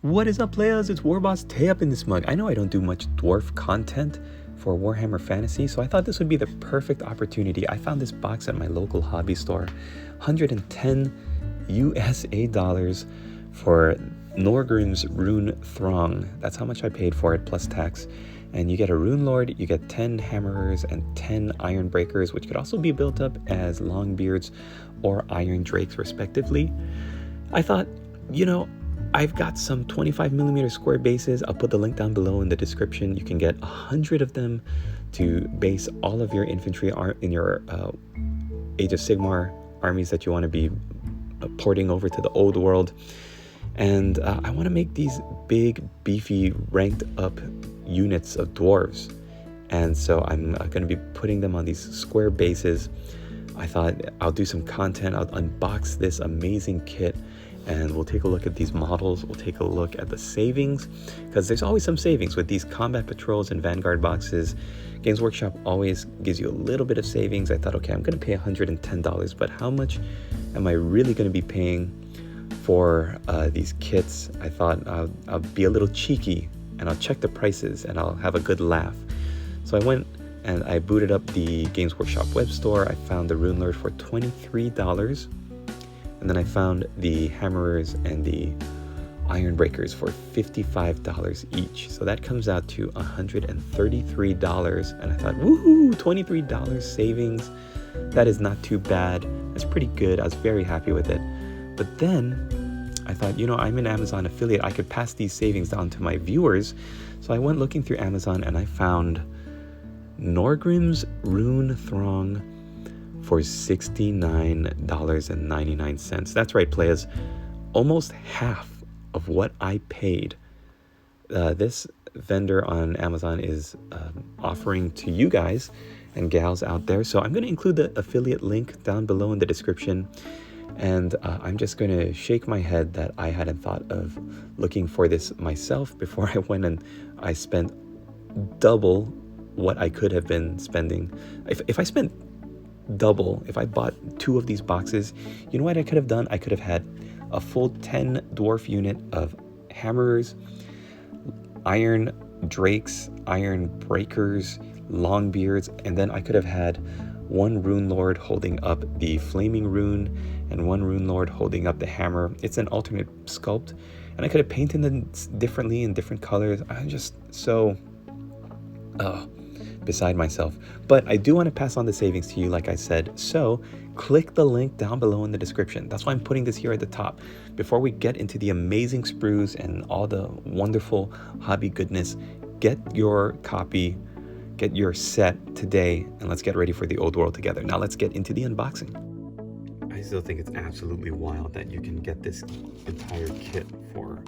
What is up, players? It's Warboss Tay up in this mug. I know I don't do much dwarf content for Warhammer Fantasy, so I thought this would be the perfect opportunity. I found this box at my local hobby store, 110 USA dollars for Norgrims Roon Throng. That's how much I paid for it, plus tax. And you get a Rune Lord, you get 10 Hammerers and 10 Iron Breakers, which could also be built up as Longbeards or Iron Drakes, respectively. I thought, I've got some 25mm square bases. I'll put the link down below in the description. You can get 100 of them to base all of your infantry in your Age of Sigmar armies that you want to be porting over to the old world. And I want to make these big, beefy, ranked up units of dwarves. And so I'm going to be putting them on these square bases. I thought I'll do some content. I'll unbox this amazing kit. And we'll take a look at these models. We'll take a look at the savings, because there's always some savings with these combat patrols and vanguard boxes. Games Workshop always gives you a little bit of savings. I thought, okay, I'm going to pay $110, but how much am I really going to be paying for these kits? I thought I'll be a little cheeky and I'll check the prices and I'll have a good laugh. So I went and I booted up the Games Workshop web store. I found the Rune Lord for $23. And then I found the Hammerers and the Iron Breakers for $55 each. So that comes out to $133. And I thought, woohoo, $23 savings. That is not too bad. That's pretty good. I was very happy with it. But then I thought, I'm an Amazon affiliate. I could pass these savings down to my viewers. So I went looking through Amazon and I found Norgrims Roon Throng for $69.99. That's right, players. Almost half of what I paid. This vendor on Amazon is offering to you guys and gals out there. So I'm going to include the affiliate link down below in the description. And I'm just going to shake my head that I hadn't thought of looking for this myself before I went and I spent double what I could have been spending. If I spent double, if I bought 2 of these boxes, you know what I could have done? I could have had a full 10 dwarf unit of Hammerers, Iron Drakes, Iron Breakers, Longbeards, and then I could have had 1 Rune Lord holding up the Flaming Rune and 1 Rune Lord holding up the Hammer. It's an alternate sculpt, and I could have painted them differently in different colors. I'm just so beside myself. But I do want to pass on the savings to you, like I said. So click the link down below in the description. That's why I'm putting this here at the top. Before we get into the amazing sprues and all the wonderful hobby goodness, get your copy, get your set today, and let's get ready for the old world together. Now let's get into the unboxing. I still think it's absolutely wild that you can get this entire kit for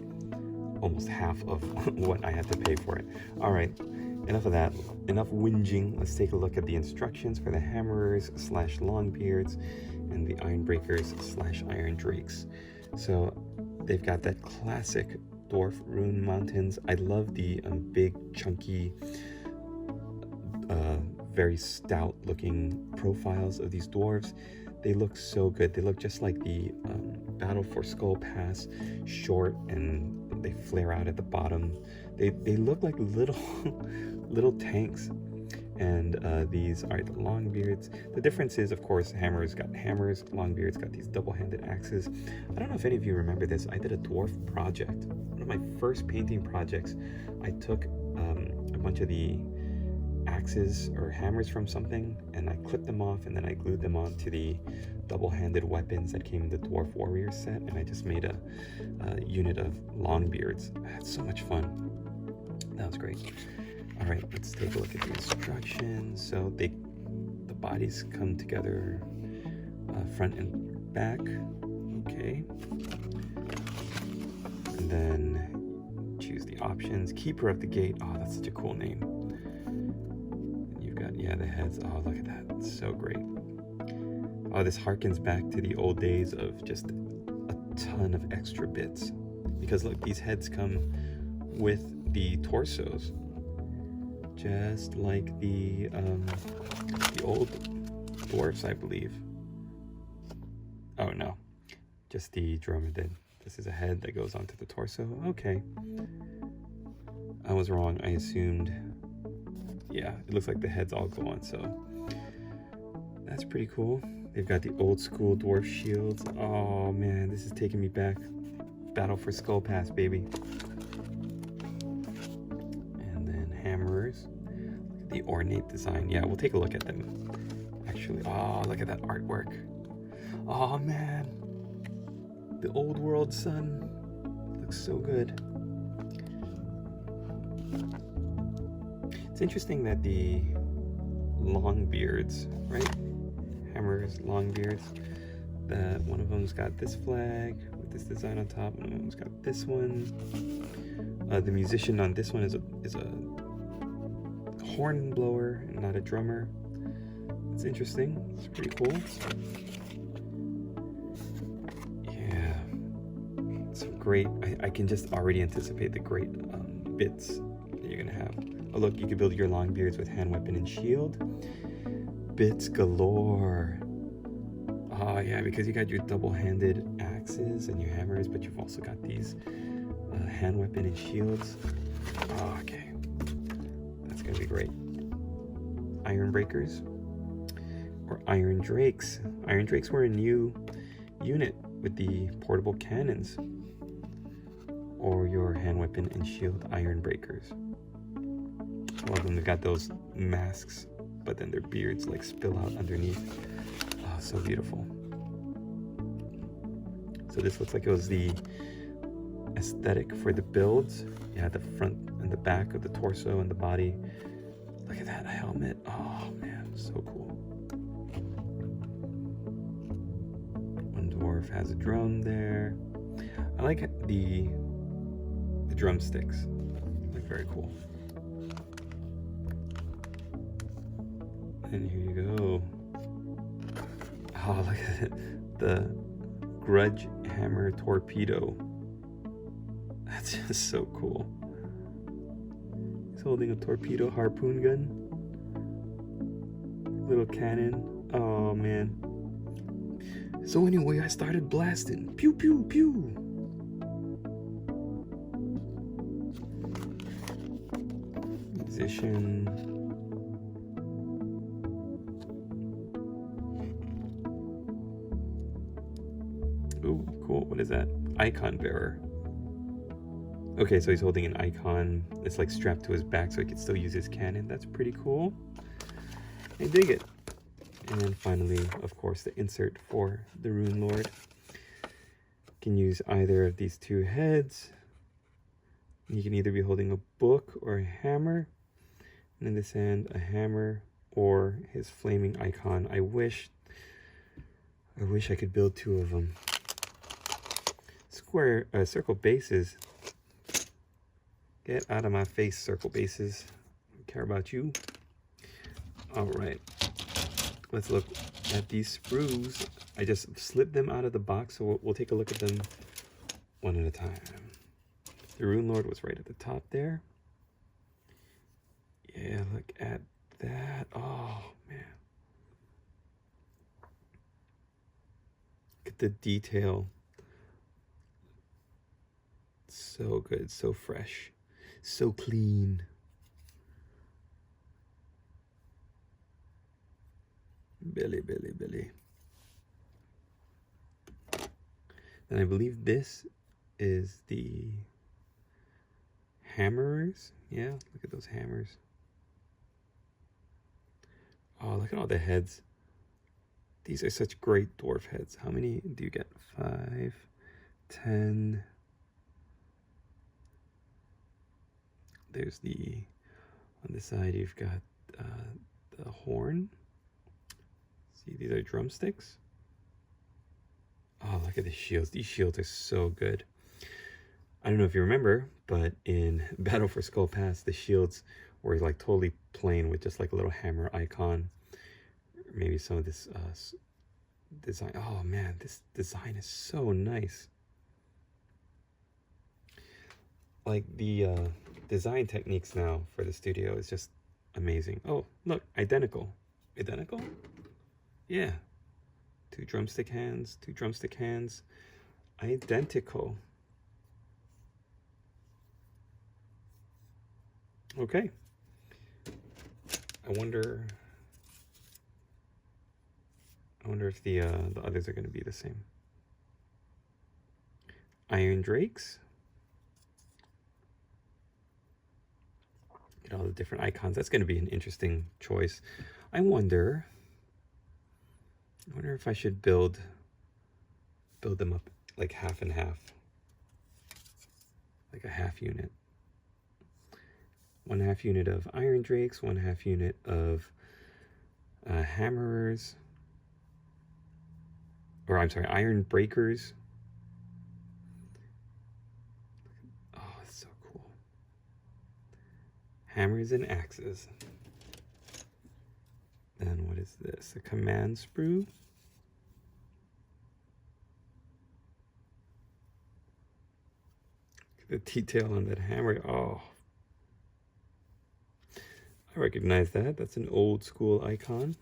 almost half of what I had to pay for it. All right. Enough of that, enough whinging. Let's take a look at the instructions for the Hammerers / Longbeards and the Iron Breakers / Iron Drakes. So they've got that classic dwarf rune mountains. I love the big, chunky, very stout looking profiles of these dwarves. They look so good. They look just like the Battle for Skull Pass, short, and they flare out at the bottom. They look like little tanks. And these are the Longbeards. The difference is, of course, Hammerers got hammers, Longbeards got these double-handed axes. I don't know if any of you remember this. I did a dwarf project. One of my first painting projects, I took a bunch of the axes or hammers from something, and I clipped them off, and then I glued them onto the double-handed weapons that came in the Dwarf Warrior set, and I just made a unit of Longbeards. I had so much fun. That was great. All right, let's take a look at the instructions. So the bodies come together front and back. Okay. And then choose the options. Keeper of the Gate. Oh, that's such a cool name. And you've got, the heads. Oh, look at that. It's so great. Oh, this harkens back to the old days of just a ton of extra bits. Because look, these heads come with the torsos. Just like the old dwarves, I believe. Oh no, just the dromedary. This is a head that goes onto the torso. Okay. I was wrong. I assumed, yeah, it looks like the heads all go on, so that's pretty cool. They've got the old school dwarf shields. Oh man, this is taking me back. Battle for Skull Pass, baby. And then hammerers. The ornate design. Yeah, we'll take a look at them. Actually, oh, look at that artwork. Oh man, the old world sun looks so good. It's interesting that the long beards, right? Hammers, long beards. That one of them's got this flag with this design on top. One of them's got this one. The musician on this one is a horn blower and not a drummer. It's interesting. It's pretty cool. Yeah, some great. I can just already anticipate the great bits that you're gonna have. Oh look, you can build your long beards with hand weapon and shield. Bits galore. Oh yeah, because you got your double-handed axes and your hammers, but you've also got these hand weapon and shields. Oh, okay, that's gonna be great. Iron breakers or iron drakes. Iron drakes were a new unit with the portable cannons, or your hand weapon and shield iron breakers. A lot of them have got those masks, but then their beards like spill out underneath. Oh, so beautiful. So this looks like it was the aesthetic for the builds. You had the front and the back of the torso and the body. Look at that helmet. Oh man, so cool. One dwarf has a drum there. I like the drumsticks. Like, very cool. And here you go. Oh, look at it. The Grudge Hammer Torpedo. That's just so cool. He's holding a torpedo harpoon gun. Little cannon. Oh, man. So anyway, I started blasting. Pew, pew, pew. Musician. Ooh, cool. What is that? Icon bearer. Okay, so he's holding an icon. It's like strapped to his back so he can still use his cannon. That's pretty cool. I dig it. And then finally, of course, the insert for the Rune Lord. You can use either of these two heads. You can either be holding a book or a hammer. And in this hand, a hammer or his flaming icon. I wish I could build two of them. Circle bases. Get out of my face, circle bases. I don't care about you. All right. Let's look at these sprues. I just slipped them out of the box, so we'll take a look at them one at a time. The Rune Lord was right at the top there. Yeah, look at that. Oh, man. Look at the detail. So good, so fresh, so clean. Billy. And I believe this is the hammerers. Yeah, look at those hammers. Oh, look at all the heads. These are such great dwarf heads. How many do you get? 5, 10. There's on the side you've got the horn. See, these are drumsticks. Oh, look at the shields. These shields are so good. I don't know if you remember, but in Battle for Skull Pass, the shields were like totally plain with just like a little hammer icon. Maybe some of this design. Oh man, this design is so nice. Like the design techniques now for the studio is just amazing. Oh, look, identical. Yeah. Two drumstick hands. Identical. Okay. I wonder if the others are going to be the same. Iron Drakes. Get all the different icons. That's going to be an interesting choice. I wonder if I should build them up like half and half, like a half unit. 1/2 unit of Iron Drakes, 1/2 unit of Hammerers, or I'm sorry, Iron Breakers. Oh, it's so cool. Hammers and axes. Then what is this? A command sprue. The detail on that hammer. Oh, I recognize that. That's an old school icon.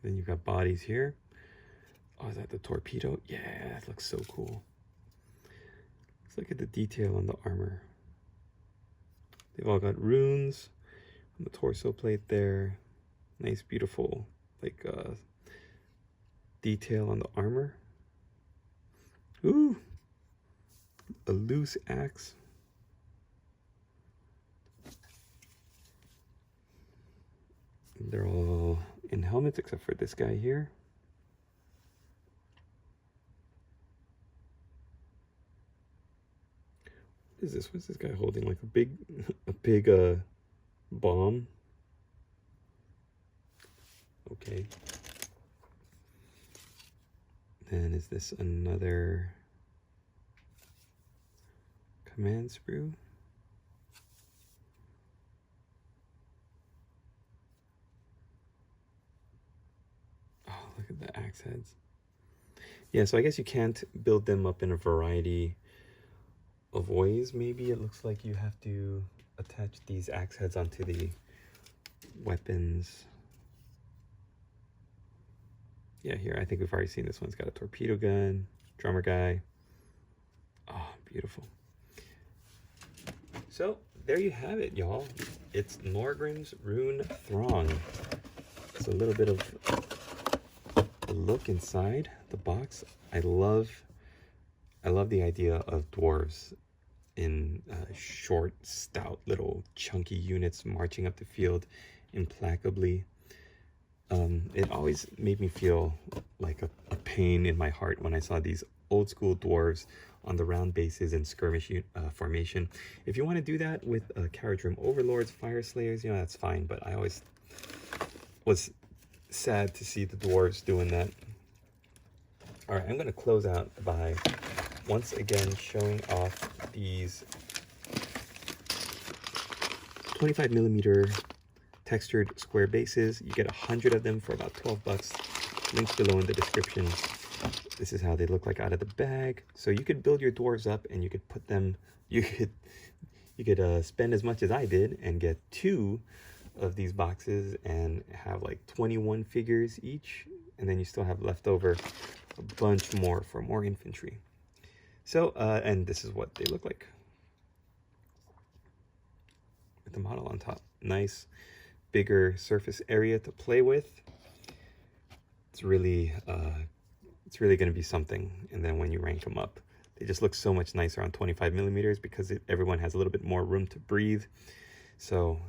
Then you've got bodies here. Oh, is that the torpedo? Yeah, that looks so cool. Let's look at the detail on the armor. They've all got runes on the torso plate there. Nice, beautiful, like, detail on the armor. Ooh, a loose axe. They're all in helmets except for this guy here. What is this? What's this guy holding? Like a big bomb. Okay. Then is this another command sprue? Oh, look at the axe heads. Yeah, so I guess you can't build them up in a variety of ways. Maybe it looks like you have to attach these axe heads onto the weapons. Yeah, here, I think we've already seen this one's got a torpedo gun, drummer guy. Oh, beautiful. So, there you have it, y'all. It's Norgrims Roon Throng. It's a little bit of a look inside the box. I love the idea of dwarves in short, stout, little chunky units marching up the field implacably. It always made me feel like a pain in my heart when I saw these old school dwarves on the round bases and skirmish formation. If you want to do that with Carriage Room Overlords, Fire Slayers, you know, that's fine, but I always was sad to see the dwarves doing that. All right, I'm going to close out by once again showing off these 25mm textured square bases. You get 100 of them for about 12 bucks. Links below in the description. This is how they look like out of the bag. So you could build your dwarves up and you could put them, you could spend as much as I did and get 2 of these boxes and have like 21 figures each, and then you still have leftover a bunch more for more infantry. So and this is what they look like with the model on top. Nice bigger surface area to play with. It's really going to be something. And then when you rank them up, they just look so much nicer on 25mm because everyone has a little bit more room to breathe. So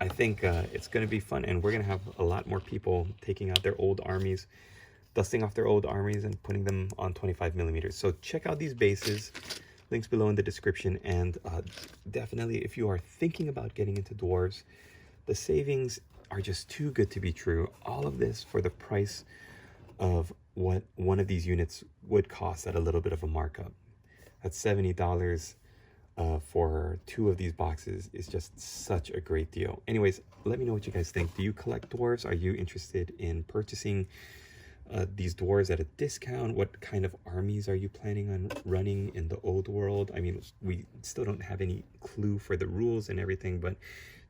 I think it's going to be fun, and we're going to have a lot more people taking out their old armies, dusting off their old armies and putting them on 25mm. So check out these bases, links below in the description, and definitely if you are thinking about getting into dwarves, the savings are just too good to be true. All of this for the price of what one of these units would cost at a little bit of a markup. That's $70 for 2 of these boxes is just such a great deal. Anyways, let me know what you guys think. Do you collect dwarves? Are you interested in purchasing these dwarves at a discount? What kind of armies are you planning on running in the old world? I mean, we still don't have any clue for the rules and everything, but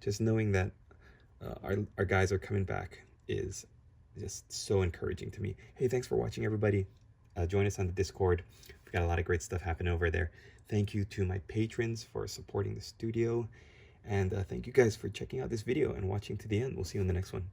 just knowing that our guys are coming back is just so encouraging to me. Hey, thanks for watching, everybody. Join us on the Discord. We've got a lot of great stuff happening over there. Thank you to my patrons for supporting the studio. And thank you guys for checking out this video and watching to the end. We'll see you in the next one.